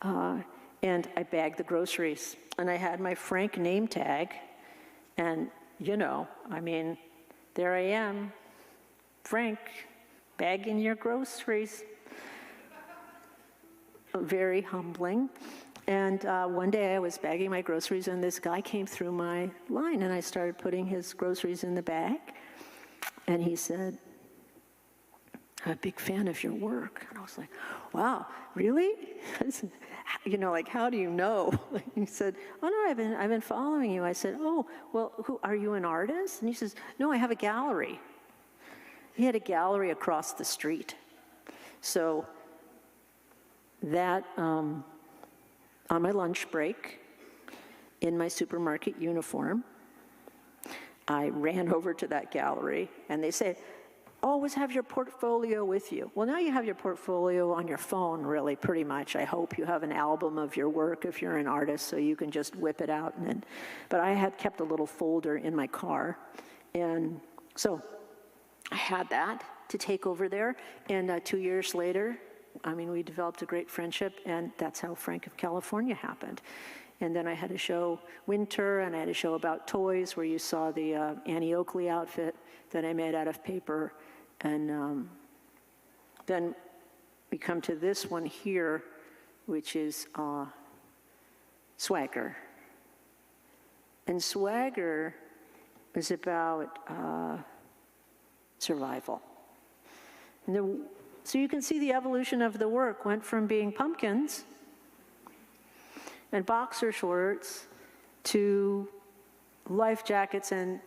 And I bagged the groceries. And I had my Phranc name tag. And, there I am, Phranc, bagging your groceries. Very humbling. And one day I was bagging my groceries, and this guy came through my line, and I started putting his groceries in the bag. And he said, "I'm a big fan of your work." And I was like, "Wow, really?" I said, how do you know? He said, "Oh no, I've been following you." I said, "Oh, well, are you an artist?" And he says, "No, I have a gallery." He had a gallery across the street. So that, on my lunch break, in my supermarket uniform, I ran over to that gallery, and they said, "Always have your portfolio with you." Well, now you have your portfolio on your phone, really, pretty much. I hope you have an album of your work if you're an artist, so you can just whip it out. But I had kept a little folder in my car, and so I had that to take over there. And 2 years later, we developed a great friendship, and that's how Phranc of California happened. And then I had a show winter, and I had a show about toys where you saw the Annie Oakley outfit that I made out of paper. And then we come to this one here, which is Swagger. And Swagger is about survival. And So you can see the evolution of the work went from being pumpkins and boxer shorts to life jackets, and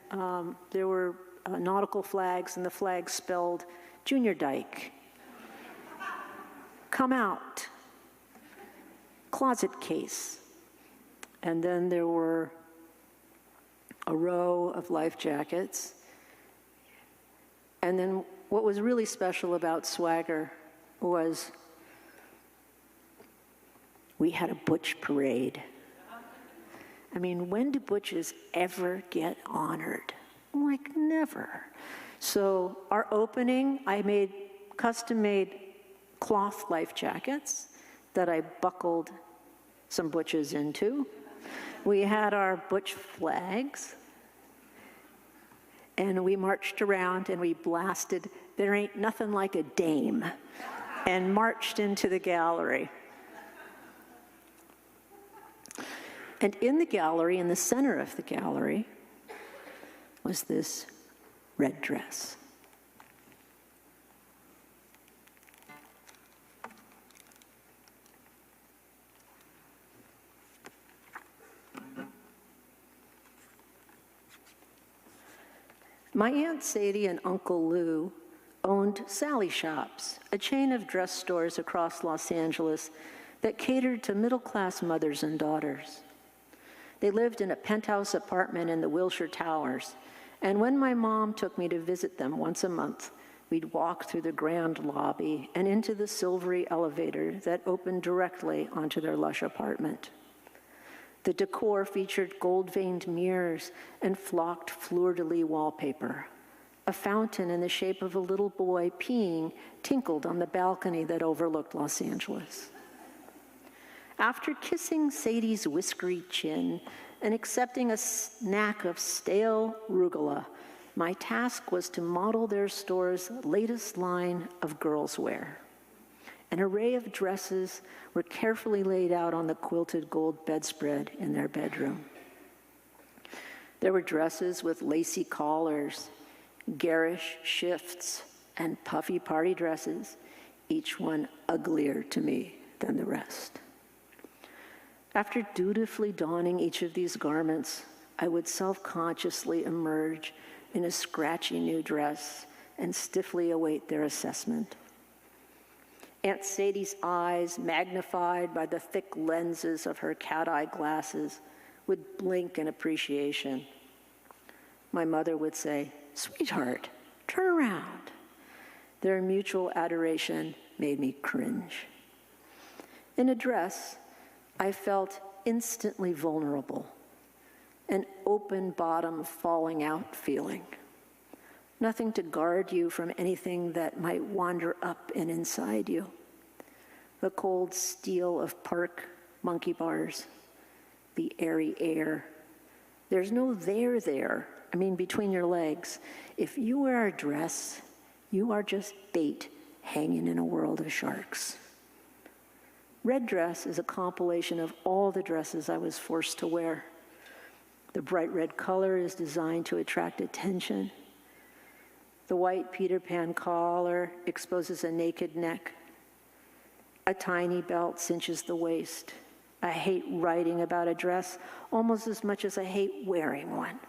there were nautical flags, and the flags spelled Junior Dyke, come out, closet case. And then there were a row of life jackets. And then what was really special about Swagger was we had a Butch parade. I mean, when do Butches ever get honored? Like, never. So our opening, I made custom-made cloth life jackets that I buckled some Butches into. We had our Butch flags, and we marched around and we blasted "There Ain't Nothing Like a Dame," and marched into the gallery. And in the gallery, in the center of the gallery, was this red dress. My Aunt Sadie and Uncle Lou owned Sally Shops, a chain of dress stores across Los Angeles that catered to middle-class mothers and daughters. They lived in a penthouse apartment in the Wilshire Towers, and when my mom took me to visit them once a month, we'd walk through the grand lobby and into the silvery elevator that opened directly onto their lush apartment. The decor featured gold-veined mirrors and flocked fleur-de-lis wallpaper. A fountain in the shape of a little boy peeing tinkled on the balcony that overlooked Los Angeles. After kissing Sadie's whiskery chin and accepting a snack of stale arugula, my task was to model their store's latest line of girls' wear. An array of dresses were carefully laid out on the quilted gold bedspread in their bedroom. There were dresses with lacy collars, garish shifts, and puffy party dresses, each one uglier to me than the rest. After dutifully donning each of these garments, I would self-consciously emerge in a scratchy new dress and stiffly await their assessment. Aunt Sadie's eyes, magnified by the thick lenses of her cat-eye glasses, would blink in appreciation. My mother would say, "Sweetheart, turn around." Their mutual adoration made me cringe. In a dress, I felt instantly vulnerable, an open bottom falling out feeling. Nothing to guard you from anything that might wander up and inside you. The cold steel of park monkey bars, the airy air. There's no there, between your legs. If you wear a dress, you are just bait hanging in a world of sharks. Red dress is a compilation of all the dresses I was forced to wear. The bright red color is designed to attract attention. The white Peter Pan collar exposes a naked neck. A tiny belt cinches the waist. I hate writing about a dress almost as much as I hate wearing one.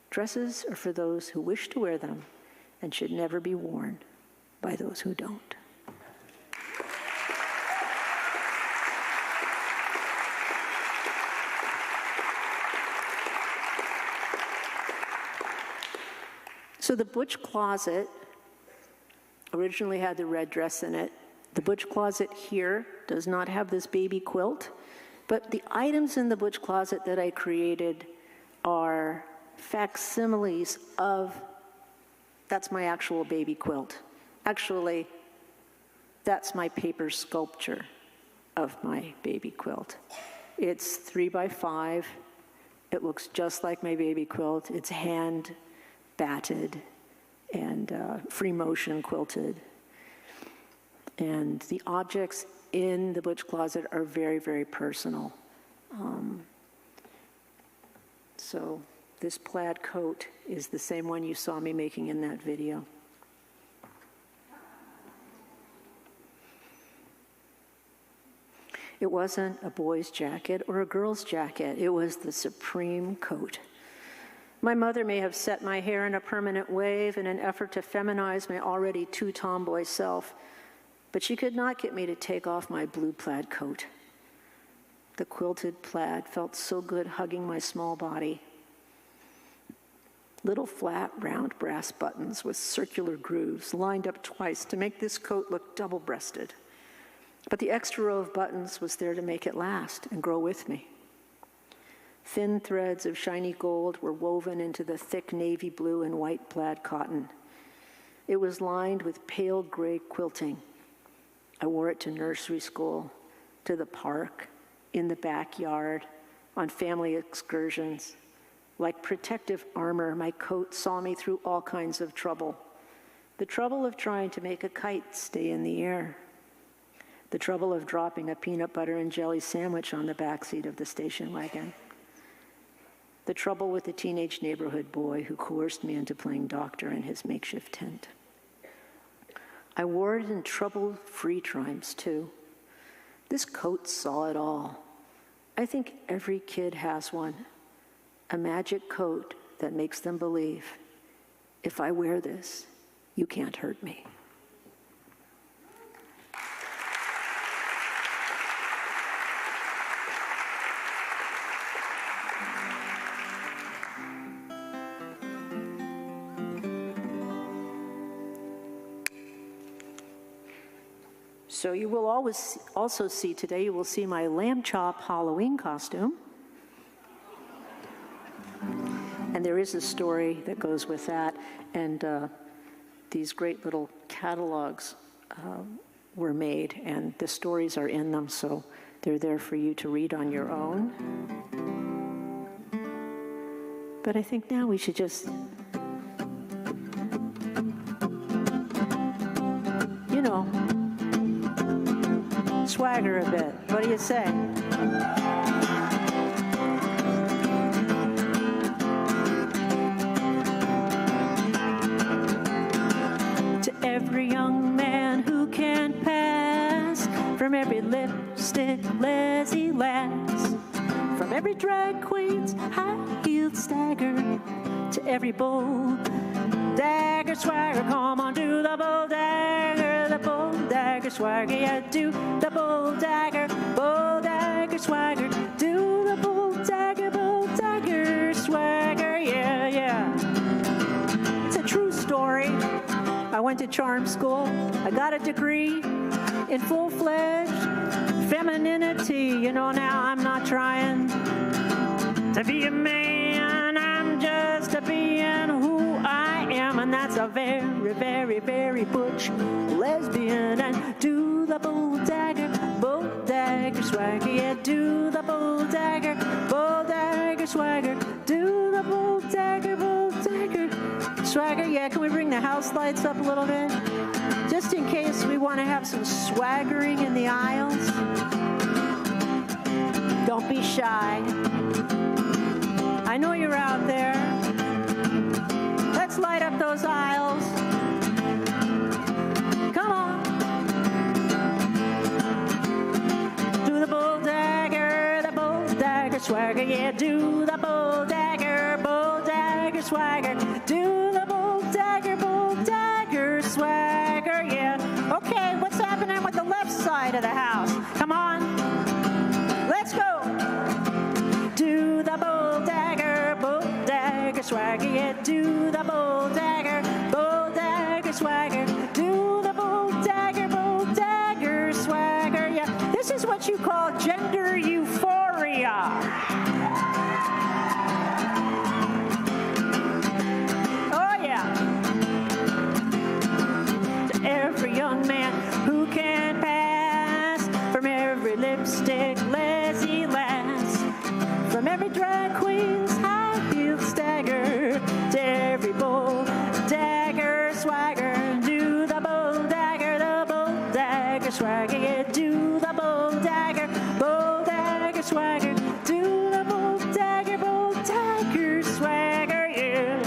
Dresses are for those who wish to wear them and should never be worn by those who don't. So the Butch Closet originally had the red dress in it. The Butch Closet here does not have this baby quilt, but the items in the Butch Closet that I created are facsimiles of, that's my actual baby quilt. Actually, that's my paper sculpture of my baby quilt. It's 3x5. It looks just like my baby quilt. It's hand batted and free motion quilted. And the objects in the Butch Closet are very, very personal. So this plaid coat is the same one you saw me making in that video. It wasn't a boy's jacket or a girl's jacket. It was the supreme coat. My mother may have set my hair in a permanent wave in an effort to feminize my already too tomboy self, but she could not get me to take off my blue plaid coat. The quilted plaid felt so good hugging my small body. Little flat, round brass buttons with circular grooves lined up twice to make this coat look double-breasted. But the extra row of buttons was there to make it last and grow with me. Thin threads of shiny gold were woven into the thick navy blue and white plaid cotton. It was lined with pale gray quilting. I wore it to nursery school, to the park, in the backyard, on family excursions. Like protective armor, my coat saw me through all kinds of trouble. The trouble of trying to make a kite stay in the air. The trouble of dropping a peanut butter and jelly sandwich on the backseat of the station wagon. The trouble with the teenage neighborhood boy who coerced me into playing doctor in his makeshift tent. I wore it in trouble-free times, too. This coat saw it all. I think every kid has one. A magic coat that makes them believe, if I wear this, you can't hurt me. So you will always also see today, you will see my lamb chop Halloween costume. And there is a story that goes with that. And these great little catalogs were made, and the stories are in them, so they're there for you to read on your own. But I think now we should just, swagger a bit. What do you say? To every young man who can pass, from every lipstick lazy lass, from every drag queen's high-heeled stagger, to every bull dagger swagger, come on, do the bull dagger swagger, yeah, do the bull dagger swagger, do the bull dagger swagger, yeah, yeah. It's a true story. I went to charm school. I got a degree in full-fledged femininity. Now I'm not trying to be a man. I'm just a being who I am, and that's a very, very, very butch lesbian. And do the bull dagger swagger, yeah, do the bull dagger swagger, do the bull dagger swagger, yeah. Can we bring the house lights up a little bit? Just in case we want to have some swaggering in the aisles. Don't be shy. I know you're out there. Let's light up those aisles. Come on. Do the bull dagger swagger, yeah, do the bull dagger swagger, do the bull dagger swagger, yeah. Okay, what's happening with the left side of the house? Come on. Let's go. Do the bull dagger swagger, yeah, do the bull dagger swagger, do the bull dagger swagger, yeah. This is what you call gender euphoria. Oh yeah. To every young man who can pass, from every lipstick lazy lass, from every drag queen's high-heeled stagger, to every bull dagger swagger, do the bull dagger swagger, yeah, do the bull dagger swagger, do the bull dagger swagger, yeah.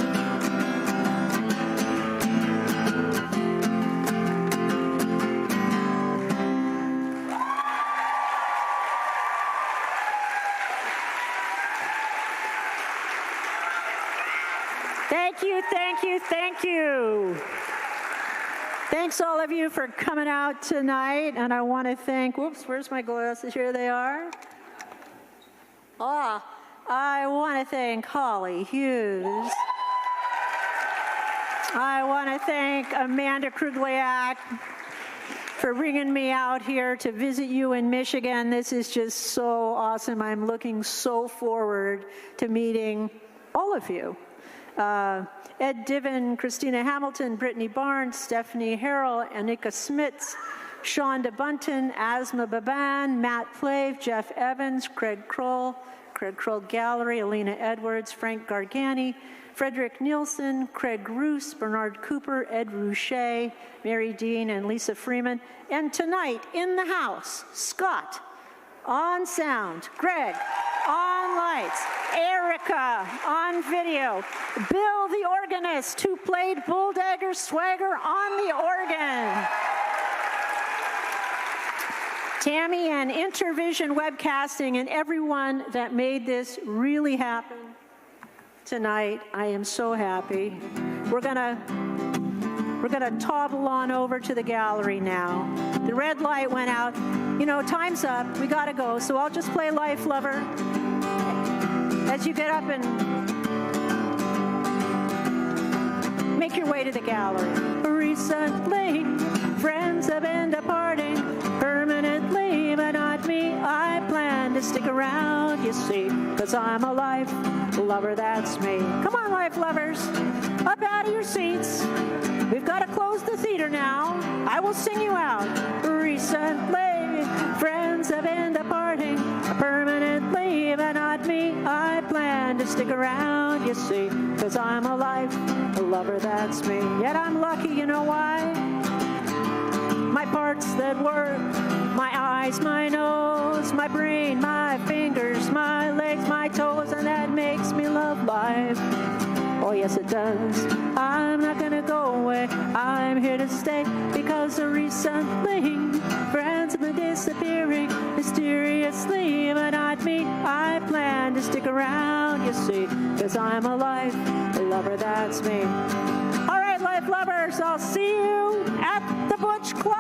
Thank you, thank you, thank you. Thanks all of you for coming out tonight, and I want to thank, whoops, where's my glasses? Here they are. I want to thank Holly Hughes. I want to thank Amanda Krugliak for bringing me out here to visit you in Michigan. This is just so awesome. I'm looking so forward to meeting all of you. Ed Diven, Christina Hamilton, Brittany Barnes, Stephanie Harrell, Anika Smits, Shonda Bunton, Asma Baban, Matt Plave, Jeff Evans, Craig Kroll Gallery, Alina Edwards, Frank Gargani, Frederick Nielsen, Craig Roos, Bernard Cooper, Ed Rouchet, Mary Dean, and Lisa Freeman. And tonight, in the house, Scott on sound, Greg on lights, Erica on video, Bill the organist who played Bulldagger Swagger on the organ, Tammy and Intervision webcasting, and everyone that made this really happen tonight. I am so happy. We're gonna toddle on over to the gallery now. The red light went out. You know, time's up. We gotta go. So I'll just play Life Lover as you get up and make your way to the gallery. Recently, friends have been departing permanently, but not me. I plan to stick around, you see, 'cause I'm a life lover, that's me. Come on, life lovers, up out of your seats. We've got to close the theater now. I will sing you out. Recently, friends have been departing permanently, but not me. I plan to stick around, you see, 'cause I'm a life lover, that's me. Yet I'm lucky, you know why? My parts that work, my eyes, my nose, my brain, my fingers, my legs, my toes, and that makes me love life. Oh yes it does. I'm not gonna go away, I'm here to stay, because recently friends have been disappearing mysteriously, but not me. I plan to stick around, you see, 'cause I'm a life lover, that's me. All right, life lovers, I'll see you at the Butch Closet.